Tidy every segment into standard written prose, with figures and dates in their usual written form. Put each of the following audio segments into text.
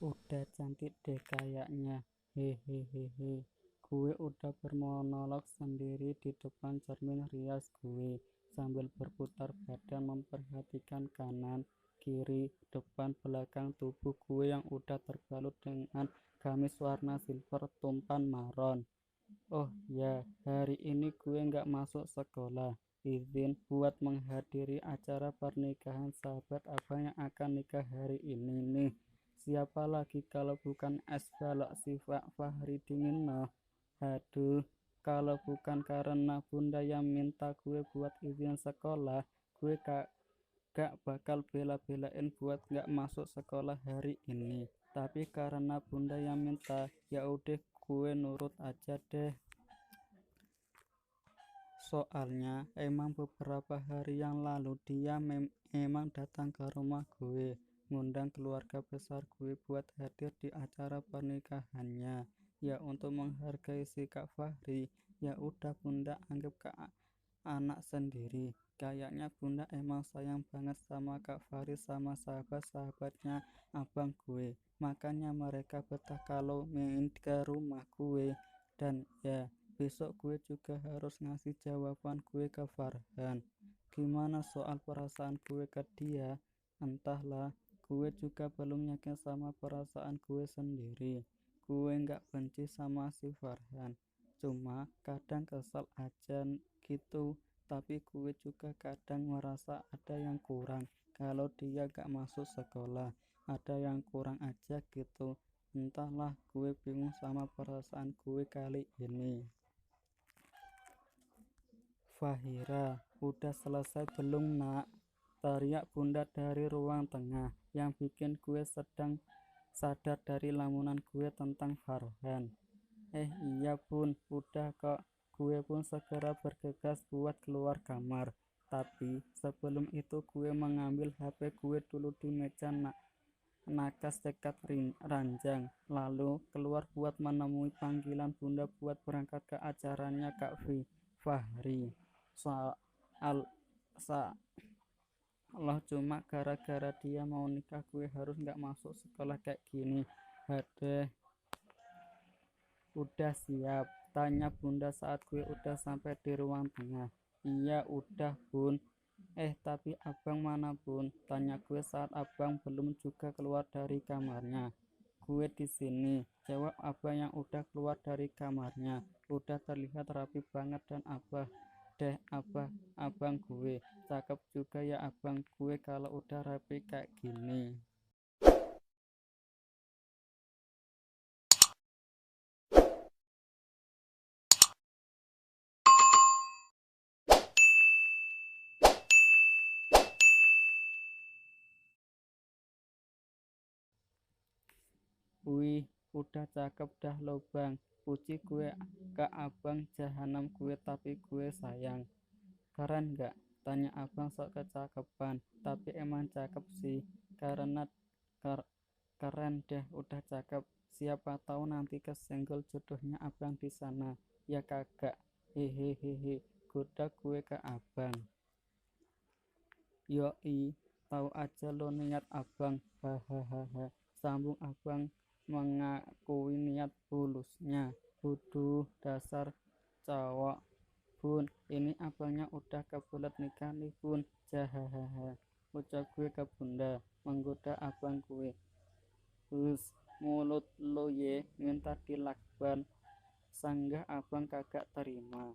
Udah cantik deh kayaknya. Hehehehe. Gue udah bermonolog sendiri di depan cermin rias gue sambil berputar badan memperhatikan kanan, kiri, depan, belakang tubuh gue yang udah terbalut dengan gamis warna silver tumpan maron. Oh ya, hari ini gue nggak masuk sekolah. Izin buat menghadiri acara pernikahan sahabat abang yang akan nikah hari ini nih. Siapa lagi kalau bukan es balok si Fahri dingin noh. Aduh, kalau bukan karena bunda yang minta gue buat izin sekolah, gue gak bakal bela-belain buat gak masuk sekolah hari ini. Tapi karena bunda yang minta, ya udah gue nurut aja deh. Soalnya emang beberapa hari yang lalu dia emang datang ke rumah gue, ngundang keluarga besar gue buat hadir di acara pernikahannya. Ya untuk menghargai si Kak Fahri, ya udah bunda anggap anak sendiri. Kayaknya bunda emang sayang banget sama Kak Fahri sama sahabat-sahabatnya abang gue. Makanya mereka betah kalau main ke rumah gue. Dan ya, besok gue juga harus ngasih jawaban gue ke Farhan. Gimana soal perasaan gue ke dia? Entahlah, gue juga belum yakin sama perasaan gue sendiri. Gue nggak benci sama si Farhan, cuma kadang kesel aja gitu. Tapi gue juga kadang merasa ada yang kurang kalau dia gak masuk sekolah, ada yang kurang aja gitu. Entahlah, gue bingung sama perasaan gue kali ini. Fahira, udah selesai belum nak? Teriak bunda dari ruang tengah yang bikin gue sedang sadar dari lamunan gue tentang Farhan. Iya bun, udah kok. Gue pun segera bergegas buat keluar kamar. Tapi sebelum itu gue mengambil HP gue dulu di meja nakas dekat ranjang. Lalu keluar buat menemui panggilan bunda buat berangkat ke acaranya Kak Fahri. Soal Allah, cuma gara-gara dia mau nikah gue harus gak masuk sekolah kayak gini. Hadeh. Udah siap? Tanya bunda saat gue udah sampai di ruang tengah. Iya udah bun. Tapi abang mana bun? Tanya gue saat abang belum juga keluar dari kamarnya. Gue di sini, jawab abang yang udah keluar dari kamarnya. Udah terlihat rapi banget dan abang gue. Cakep juga ya abang gue kalau udah rapi kayak gini. Wih, udah cakep dah lo bang. Puji gue ke abang jahanam gue tapi gue sayang. Keren gak? Tanya abang sok kecakepan. Tapi emang cakep sih. Karena keren deh udah cakep. Siapa tahu nanti kesenggol jodohnya abang di sana. Ya kagak. Hehehehe. Goda gue ke abang. Yoi, tahu aja lo niat abang. Hahaha. Sambung abang mengakui niat bulusnya. Buduh, dasar cowok. Bun, ini abangnya udah kebelet nikah nih bun. Jahahaha. Ucap gue ke bunda, menggoda abang gue. Hus, mulut lo ye minta dilakban. Sanggah abang kagak terima.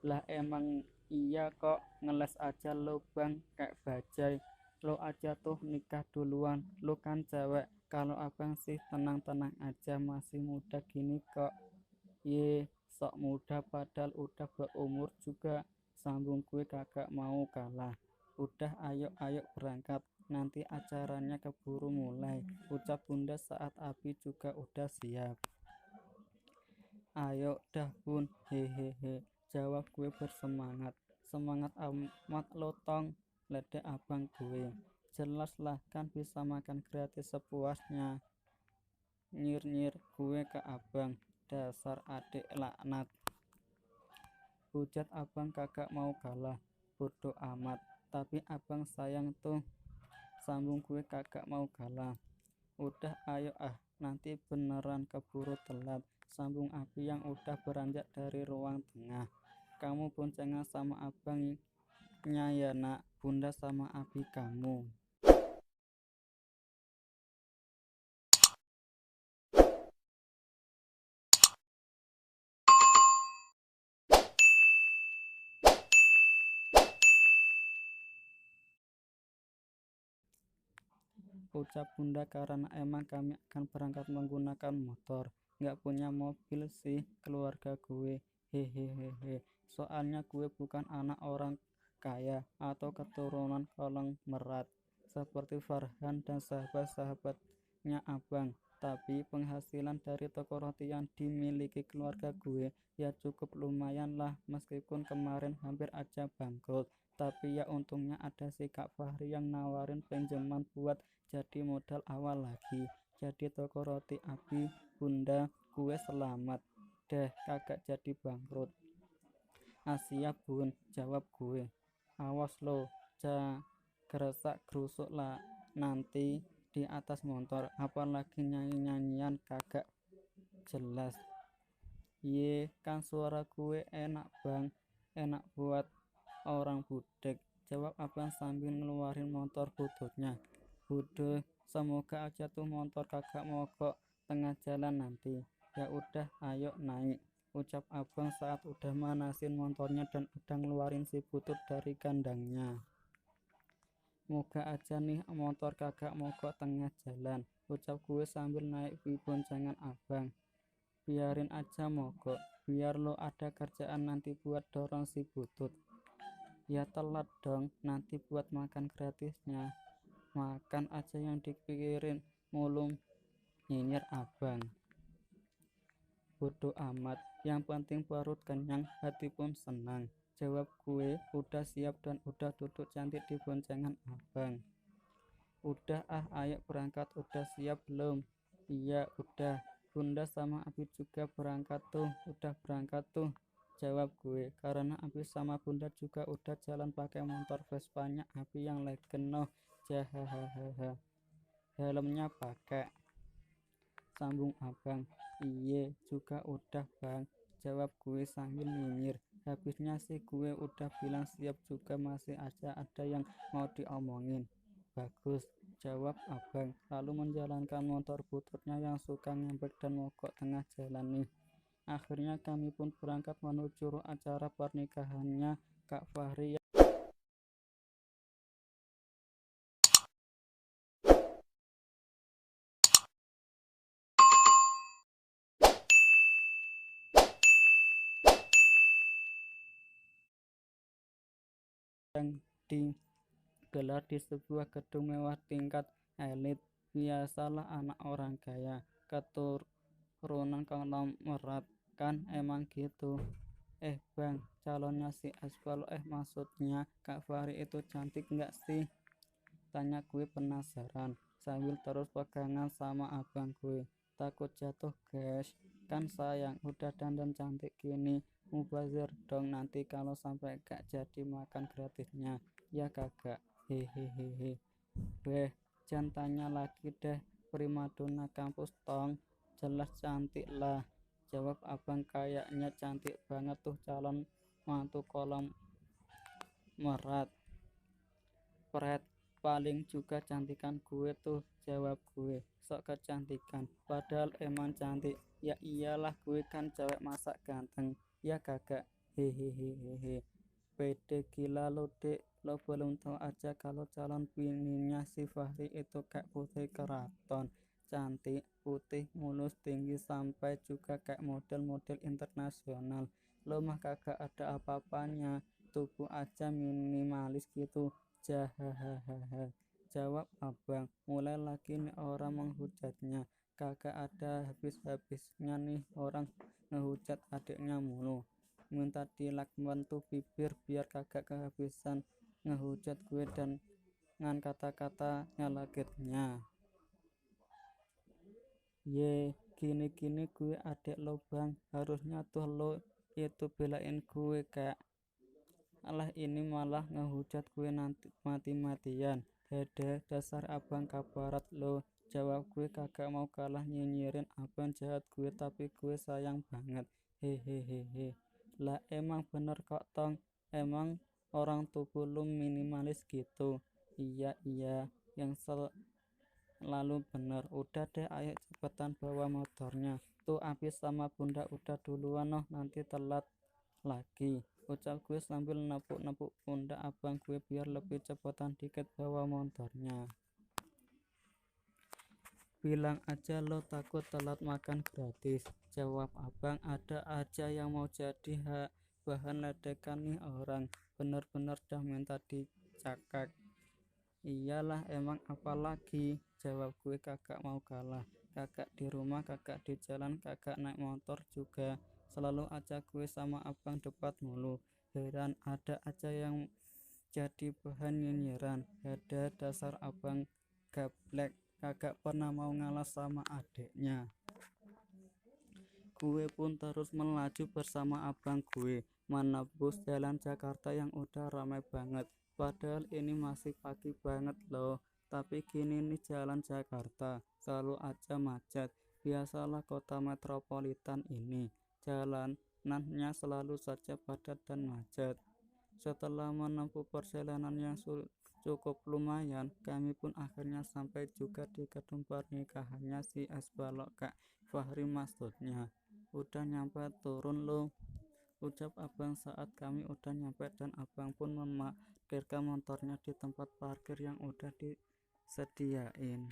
Lah emang iya kok, ngeles aja lo bang kayak bajai. Lo aja tuh nikah duluan, lo kan cewek. Kalau abang sih tenang-tenang aja, masih muda gini kok. Ye, sok muda padahal udah berumur juga. Sambung gue kagak mau kalah. Udah ayo berangkat, nanti acaranya keburu mulai. Ucap bunda saat Abi juga udah siap. Ayo dah bun, hehehe, jawab gue bersemangat. Semangat amat lo tong, ledek abang gue. Jelas lah kan bisa makan gratis sepuasnya. Nyir-nyir gue ke abang, dasar adik laknat. Hujat abang kagak mau kalah, bodoh amat. Tapi abang sayang tuh, sambung gue kagak mau kalah. Udah ayo nanti beneran keburu telat, sambung Abi yang udah beranjak dari ruang tengah. Kamu boncengan sama abangnya ya nak, bunda sama abi kamu. Ucap bunda karena emang kami akan berangkat menggunakan motor, nggak punya mobil sih keluarga gue, hehehehe. Soalnya gue bukan anak orang kaya atau keturunan konglomerat seperti Farhan dan sahabat-sahabatnya abang, tapi penghasilan dari toko roti yang dimiliki keluarga gue ya cukup lumayan lah, meskipun kemarin hampir aja bangkrut. Tapi ya untungnya ada si Kak Fahri yang nawarin pinjaman buat jadi modal awal lagi. Jadi toko roti abi bunda gue selamat deh kagak jadi bangkrut. Asia bun, jawab gue. Awas lo, geresak gerusuk lah nanti di atas motor, apalagi nyanyi-nyanyian kagak jelas. Ye kan suara gue enak bang, enak buat orang budek, jawab abang sambil ngeluarin motor bututnya. Bude, semoga aja tuh motor kagak mogok tengah jalan nanti. Ya udah ayo naik, ucap abang saat udah manasin motornya dan udah ngeluarin si butut dari kandangnya. Moga aja nih motor kagak mogok tengah jalan, ucap gue sambil naik di boncengan abang. Biarin aja mogok, biar lo ada kerjaan nanti buat dorong si butut. Ya telat dong nanti buat makan gratisnya. Makan aja yang dipikirin mulu, nyinyir abang. Bodo amat, yang penting perut kenyang, hati pun senang, jawab gue udah siap dan udah duduk cantik di boncengan abang. Udah ayo berangkat, udah siap belum? Iya udah, bunda sama abi juga berangkat tuh, udah berangkat tuh, jawab gue karena abi sama bunda juga udah jalan pakai motor Vespanya abi yang legend noh. Jahahaha, helmnya pakai, sambung abang. Iye juga udah bang, jawab gue sambil nyinyir. Habisnya sih gue udah bilang siap juga, masih aja ada yang mau diomongin. Bagus, jawab abang lalu menjalankan motor bututnya yang suka ngembek dan mogok tengah jalan nih. Akhirnya kami pun berangkat menuju acara pernikahannya Kak Fahri yang digelar di sebuah gedung mewah tingkat elit. Biasalah anak orang kaya, keturunan konglomerat kan emang gitu. Bang, calonnya si Aspal, maksudnya Kak Fahri itu cantik nggak sih? Tanya gue penasaran sambil terus pegangan sama abang gue. Takut jatuh guys, kan sayang udah dandan cantik gini, mubazir dong nanti kalau sampai gak jadi makan gratisnya. Ya kagak, hehehehe. Beh, jangan tanya lagi deh, primadona kampus tong, jelas cantik lah, jawab abang. Kayaknya cantik banget tuh calon mantu kolom merat. Pret, paling juga cantikan gue tuh, jawab gue sok kecantikan, padahal emang cantik. Ya iyalah gue kan cewek masa ganteng, ya kagak, hehehehe. Pede gila lo dek, lo belum tahu aja kalau calon bininya si Fahri itu kayak putri keraton, cantik, putih, mulus, tinggi, sampai juga kayak model-model internasional. Lo mah kagak ada apa-apanya, tubuh aja minimalis gitu. Jahahaha, jawab abang. Mulai lagi nih orang menghujatnya, kagak ada habis-habisnya nih orang ngehujat adiknya mulu. Minta dilakban tuh bibir biar kagak kehabisan ngehujat gue dan ngan kata-kata nyelekitnya. Ye, gini-gini gue adik lo bang, harusnya tuh lo itu belain gue kak. Alah ini malah ngehujat gue nanti mati-matian. Hede, dasar abang kabarat lo, Jawab gue, kagak mau kalah nyinyirin abang jahat gue tapi gue sayang banget. Hehehehe. Lah emang bener kok Tong, emang orang tubuh lu minimalis gitu. Iya iya, yang selalu bener. Udah deh, ayo cepetan bawa motornya. Tuh Apis sama Bunda udah duluan noh, nanti telat lagi. Ucap gue sambil nepuk-nepuk pundak abang gue biar lebih cepetan dikit bawa motornya. Bilang aja lo takut telat makan gratis, jawab abang. Ada aja yang mau jadi bahan ledekan nih orang, bener-bener dah minta dicakak. Iyalah emang apalagi, jawab gue kagak mau kalah. Kakak di rumah, kakak di jalan, kakak naik motor juga. Selalu aja gue sama abang debat mulu. Heran ada aja yang jadi bahan nyinyiran. Ada dasar abang gablek, kagak pernah mau ngalah sama adeknya. Gue pun terus melaju bersama abang gue menembus jalan Jakarta yang udah ramai banget. Padahal ini masih pagi banget loh. Tapi gini nih jalan Jakarta, selalu aja macet. Biasalah kota metropolitan ini, jalanannya selalu saja padat dan macet. Setelah menempuh perjalanan yang cukup lumayan, kami pun akhirnya sampai juga di gedung pernikahannya si es balok Kak Fahri maksudnya. Udah nyampe, turun lo, ucap abang saat kami udah nyampe, dan abang pun memarkirkan motornya di tempat parkir yang udah disediain.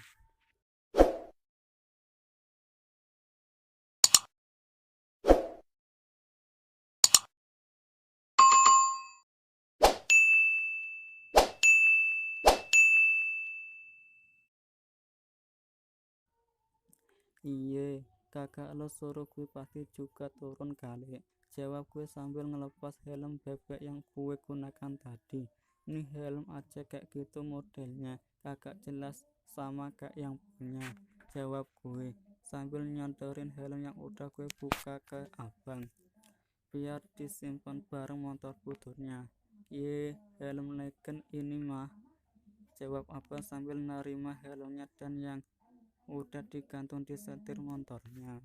Iye, kakak lo suruh gue pasti juga turun kali, jawab gue sambil ngelepas helm bebek yang gue gunakan tadi. Nih helm aja kayak gitu modelnya, kakak jelas sama kayak yang punya, jawab gue sambil nyodorin helm yang udah gue buka ke abang biar disimpan bareng motor bututnya. Ye, helm legend ini mah, jawab abang sambil nerima helmnya dan yang udah digantung di setir motornya.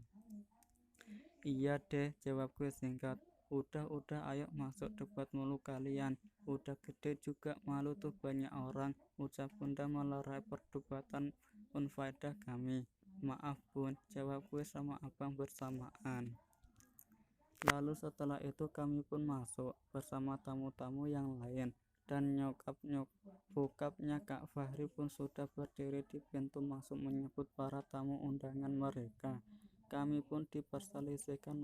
Iya deh, jawab gue singkat. Udah ayo masuk debat mulu kalian. Udah gede juga malu tuh banyak orang, ucap Bunda melerai perdebatan unfaedah kami. Maaf Bun, jawab gue sama abang bersamaan. Lalu setelah itu kami pun masuk bersama tamu-tamu yang lain, dan bokapnya Kak Fahri pun sudah berdiri di pintu masuk menyebut para tamu undangan mereka. Kami pun dipersilakan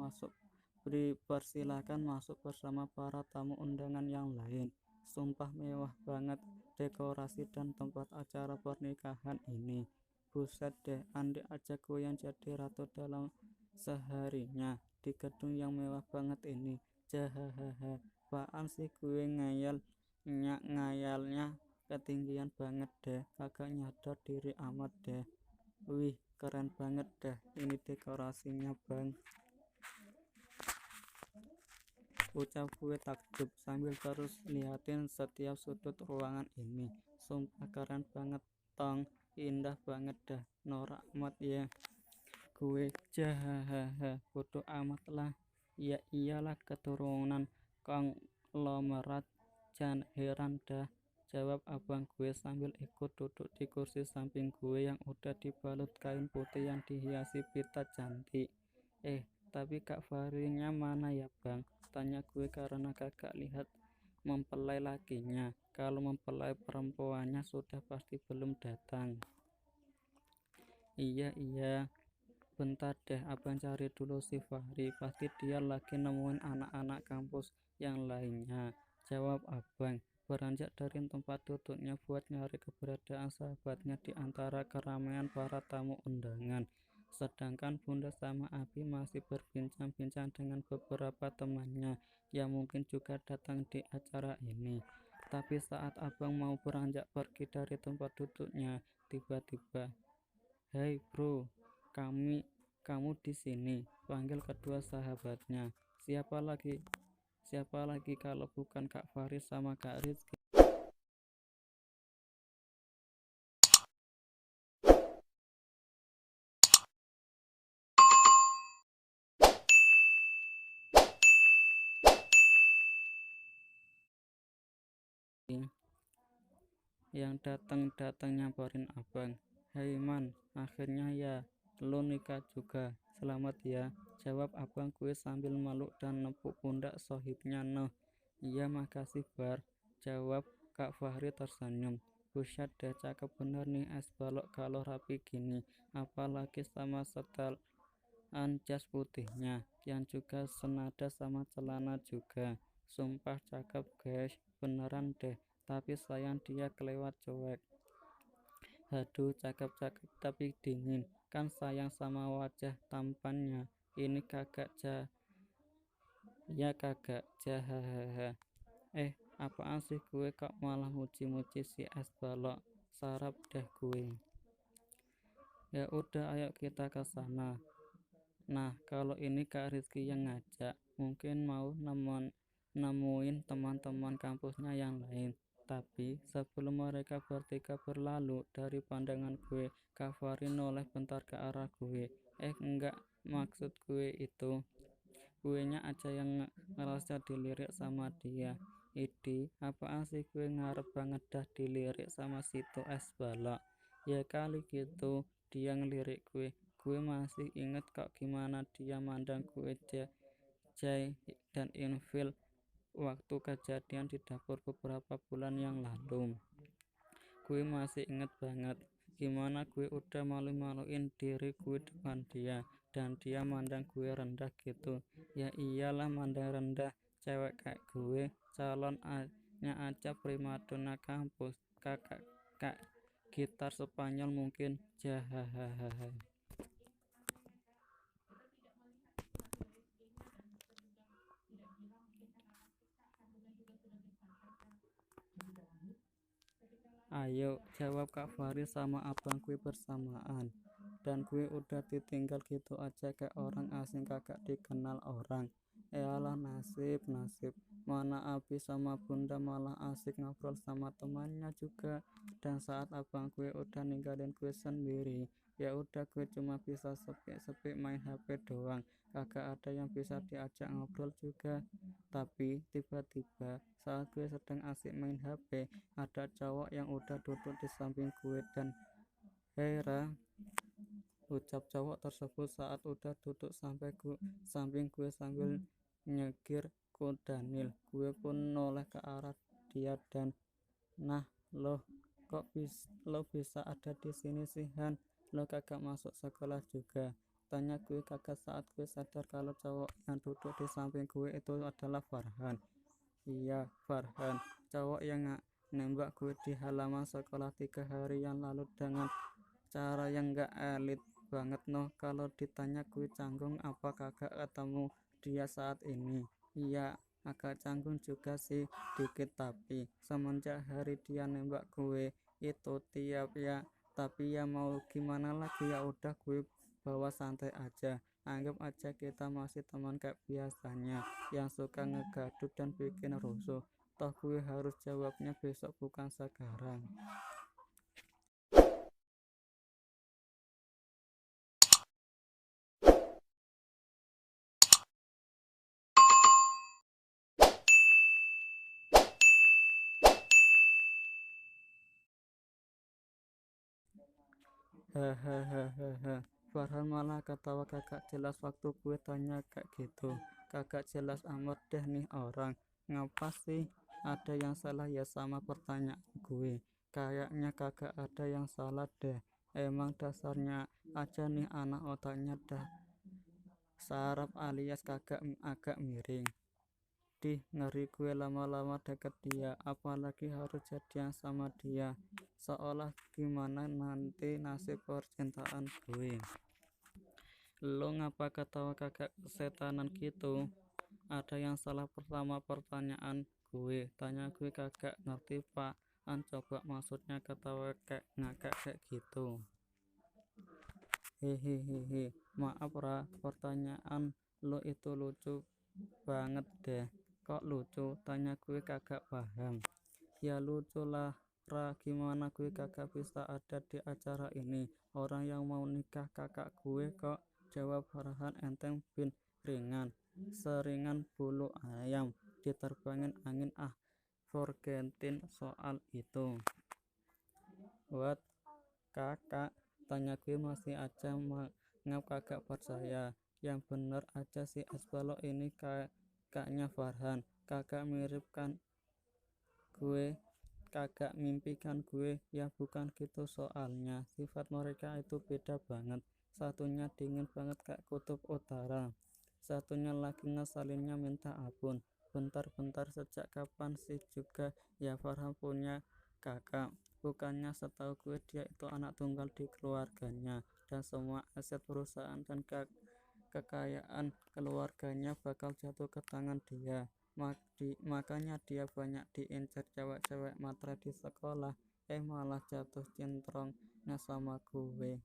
masuk bersama para tamu undangan yang lain. Sumpah mewah banget dekorasi dan tempat acara pernikahan ini. Buset deh, andai aja gue yang jadi ratu dalam seharinya di gedung yang mewah banget ini. Jahahaha, apaan sih gue ngayalnya ketinggian banget deh, kagak nyadar diri amat deh. Wih, keren banget dah ini dekorasinya bang, ucap gue takjub sambil terus liatin setiap sudut ruangan ini. Sumpah keren banget Tong, indah banget dah, norak amat ya. Gue jahahaha, bodo amat lah. Ya iyalah keturunan konglomerat, jangan heran dah, jawab abang gue sambil ikut duduk di kursi samping gue yang udah dibalut kain putih yang dihiasi pita cantik. Tapi Kak Fahrinya mana ya bang, tanya gue karena kakak lihat mempelai lakinya. Kalau mempelai perempuannya sudah pasti belum datang. Iya, bentar deh, abang cari dulu si Fahri, pasti dia lagi nemuin anak-anak kampus yang lainnya, jawab abang beranjak dari tempat duduknya buat nyari keberadaan sahabatnya di antara keramaian para tamu undangan. Sedangkan Bunda sama Abi masih berbincang-bincang dengan beberapa temannya yang mungkin juga datang di acara ini. Tapi saat abang mau beranjak pergi dari tempat duduknya, tiba-tiba, "Hei bro, kamu di sini," panggil kedua sahabatnya. Siapa lagi kalau bukan Kak Faris sama Kak Rizky. yang datang nyamperin abang. "Hei man, akhirnya ya lo nikah juga, selamat ya," jawab abang gue sambil meluk dan nepuk pundak sohibnya. "Noh, iya makasih Bar," jawab Kak Fahri tersenyum. "Buset deh, cakep bener nih es balok kalau rapi gini, apalagi sama setelan jas putihnya yang juga senada sama celana juga. Sumpah cakep guys, beneran deh, tapi sayang dia kelewat cuek." "Haduh, cakep-cakep tapi dingin, kan sayang sama wajah tampannya. Ini kagak jahahaha." Apaan sih gue kok malah muji-muji si es balok, sarap deh gue. "Ya udah ayo kita ke sana." Nah, kalau ini Kak Rizky yang ngajak, mungkin mau nemuin teman-teman kampusnya yang lain. Tapi sebelum mereka bertiga berlalu dari pandangan gue, Kak Fahri noleh bentar ke arah gue. Enggak, maksud gue itu guenya aja yang ngerasa dilirik sama dia. Idi, apaan sih gue ngarep banget dah dilirik sama situ es balok. Ya kali gitu dia ngelirik gue. Gue masih inget kok gimana dia mandang gue jay dan infil waktu kejadian di dapur beberapa bulan yang lalu. Gue masih inget banget gimana gue udah malu-maluin diri gue depan dia, dan dia mandang gue rendah gitu. Ya iyalah mandang rendah, cewek kayak gue, calonnya aja primadona kampus, kakak kak gitar Spanyol mungkin, jahahaha. "Ayo," jawab Kak Fahri sama abang gue bersamaan. Dan gue udah ditinggal gitu aja kayak orang asing kagak dikenal orang. Eyalah nasib, mana Abi sama Bunda malah asik ngobrol sama temannya juga. Dan saat abang gue udah ninggalin gue sendiri, ya udah gue cuma bisa sepi-sepi main HP doang. Kagak ada yang bisa diajak ngobrol juga. Tapi tiba-tiba saat gue sedang asik main HP, ada cowok yang udah duduk di samping gue dan "Hei ucap cowok tersebut saat udah duduk sampai samping gue sambil nyegir Daniel. Gue pun noleh ke arah dia dan "Nah lo, lo bisa ada di sini sih Han? Lo kagak masuk sekolah juga?" tanya gue kaget saat gue sadar kalau cowok yang duduk di samping gue itu adalah Farhan. "Iya Farhan, cowok yang nembak gue di halaman sekolah 3 hari yang lalu dengan cara yang gak elit banget noh. Kalau ditanya gue canggung apa kagak ketemu dia saat ini? Iya agak canggung juga sih dikit, tapi semenjak hari dia nembak gue itu tapi ya mau gimana lagi, ya udah gue bawa santai aja, anggap aja kita masih teman kayak biasanya yang suka ngegaduh dan bikin rusuh. Toh gue harus jawabnya besok bukan sekarang." Hahaha. Farhan malah ketawa kakak jelas waktu gue tanya kayak gitu. Kakak jelas amat deh nih orang. Ngapa sih? Ada yang salah ya sama pertanyaan gue? Kayaknya kagak ada yang salah deh. Emang dasarnya aja nih anak otaknya dah sarap alias kagak agak miring. Ngeri gue lama-lama deket dia, apalagi harus jadian sama dia. Seolah gimana nanti nasib percintaan gue. "Lo ngapa ketawa kagak kesetanan gitu? Ada yang salah?" pertama pertanyaan gue. Tanya gue kagak ngerti An coba maksudnya ketawa kayak ngakak kayak gitu. Hehehe, maaf pertanyaan lo itu lucu banget deh. Kok lucu? Tanya gue kagak paham. Ya lucu lah gimana gue kagak bisa ada di acara ini, orang yang mau nikah kakak gue kok, jawab Farhan enteng bin ringan, seringan bulu ayam diterbangin angin. forgetin soal itu. What, kakak? Tanya gue masih aja mengap kagak percaya. Yang bener aja si es balok ini kakaknya Farhan. Kakak mirip kan gue, kagak mimpi kan gue. Ya bukan gitu soalnya, sifat mereka itu beda banget. Satunya dingin banget kayak kutub utara, satunya lagi ngesalinnya minta ampun. Bentar-bentar, sejak kapan sih juga ya Farhan punya kakak? Bukannya setahu gue dia itu anak tunggal di keluarganya, dan semua aset perusahaan dan kekayaan keluarganya bakal jatuh ke tangan dia. Makanya dia banyak diincar cewek-cewek matre di sekolah, malah jatuh cintrongnya sama gue.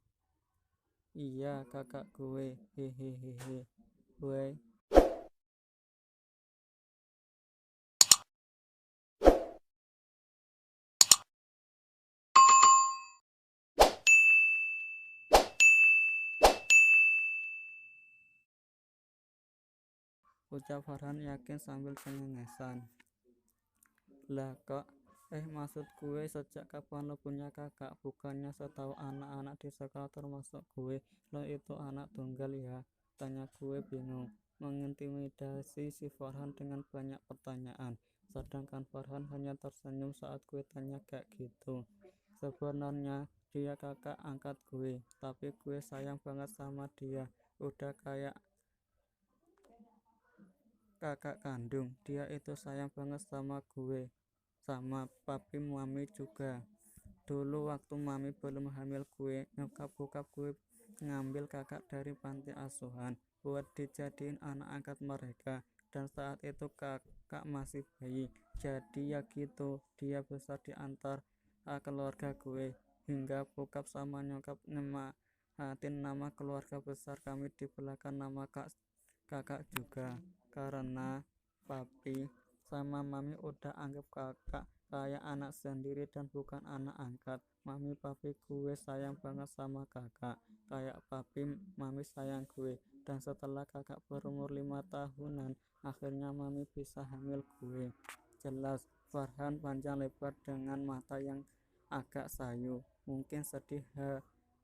Iya, kakak gue, hehehe. Gue ucap Farhan yakin sambil cengengesan. Lah kok, maksud gue sejak kapan lo punya kakak? Bukannya setahu anak-anak di sekolah termasuk gue lo itu anak tunggal ya? Tanya gue bingung, mengintimidasi si Farhan dengan banyak pertanyaan. Sedangkan Farhan hanya tersenyum saat gue tanya kayak gitu. Sebenarnya dia kakak angkat gue, tapi gue sayang banget sama dia. Udah kayak kakak kandung. Dia itu sayang banget sama gue, sama papi mami juga. Dulu waktu mami belum hamil gue, nyokap bokap gue ngambil kakak dari panti asuhan buat dijadiin anak angkat mereka, dan saat itu kakak masih bayi. Jadi ya gitu, dia besar di antar keluarga gue, hingga bokap sama nyokap nyematin nama keluarga besar kami di belakang nama kakak juga, karena papi sama mami udah anggap kakak kayak anak sendiri dan bukan anak angkat. Mami papi gue sayang banget sama kakak, kayak papi mami sayang gue. Dan setelah kakak berumur 5 tahunan, akhirnya mami bisa hamil gue. Jelas Farhan panjang lebar dengan mata yang agak sayu, mungkin sedih,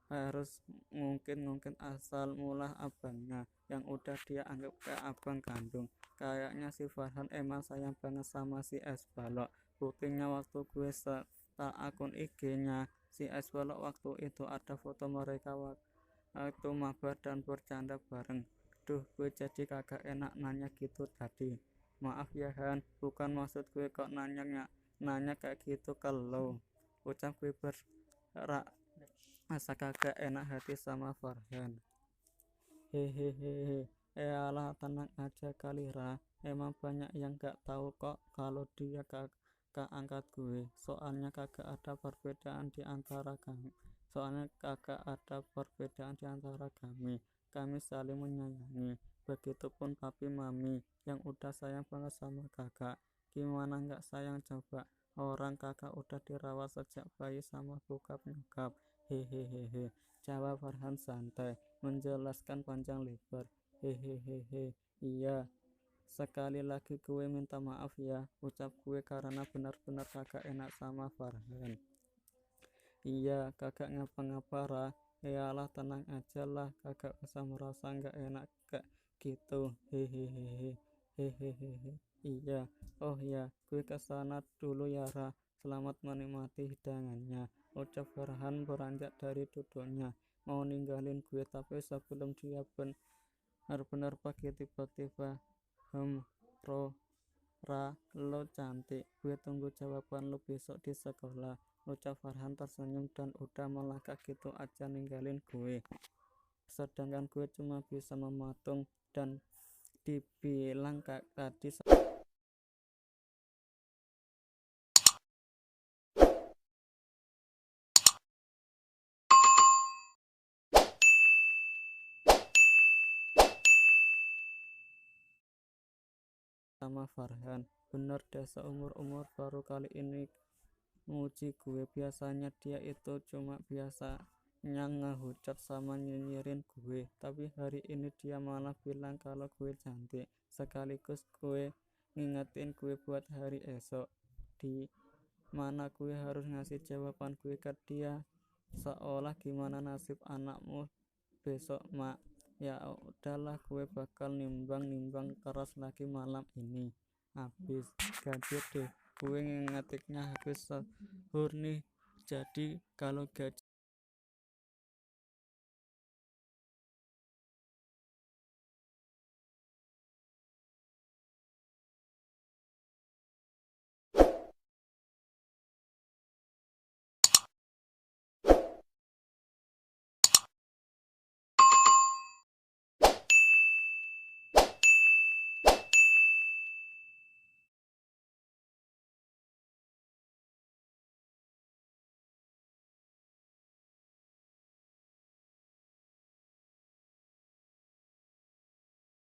harus ngungkit-ngungkit asal mula abangnya yang udah dia anggap kayak abang kandung. Kayaknya si Farhan emang sayang banget sama si es balok. Buktinya waktu gue setel akun IG-nya si es balok, waktu itu ada foto mereka waktu mabar dan bercanda bareng. Duh, gue jadi kagak enak nanya gitu tadi. Maaf ya Han, bukan maksud gue kok nanya kayak gitu ke lo. Ucap gue masa kagak enak hati sama Farhan. Hehehe. Alah, tenang aja kali Ra. Emang banyak yang gak tahu kok kalau dia kakak angkat gue. Soalnya kagak ada perbedaan di antara kami. Kami saling menyayangi. Begitupun papi mami yang udah sayang banget sama kakak. Gimana gak sayang coba? Orang kakak udah dirawat sejak bayi sama bokap nyokap. Hehehe. Jawab Farhan santai, menjelaskan panjang lebar. Hehehe. Iya, sekali lagi gue minta maaf ya, ucap gue karena benar-benar kagak enak sama Farhan. Iya, kagak ngapa-ngapa Ra. Yalah, tenang aja lah, kagak usah merasa gak enak kayak gitu. Hehehe. Hehehe. Iya. Oh ya, gue kesana dulu ya Ra. Selamat menikmati hidangannya, ucap Farhan beranjak dari duduknya mau ninggalin gue. Tapi sebelum dia benar-benar pergi, tiba-tiba Ro, Ra, lo cantik, gue tunggu jawaban lo besok di sekolah, ucap Farhan tersenyum dan udah melangkah gitu aja ninggalin gue. Sedangkan gue cuma bisa mematung dan dibilang kayak tadi sama Farhan. Bener deh, seumur-umur baru kali ini muji gue. Biasanya dia itu cuma biasanya ngehujat sama nyinyirin gue, tapi hari ini dia malah bilang kalau gue cantik, sekaligus gue ngingetin gue buat hari esok. di mana gue harus ngasih jawaban gue ke dia seolah gimana nasib anakmu besok mak. Ya udahlah, gue bakal nimbang keras lagi malam ini. Habis gaji deh, gue ngetiknya habis sahur nih. Jadi kalau gaji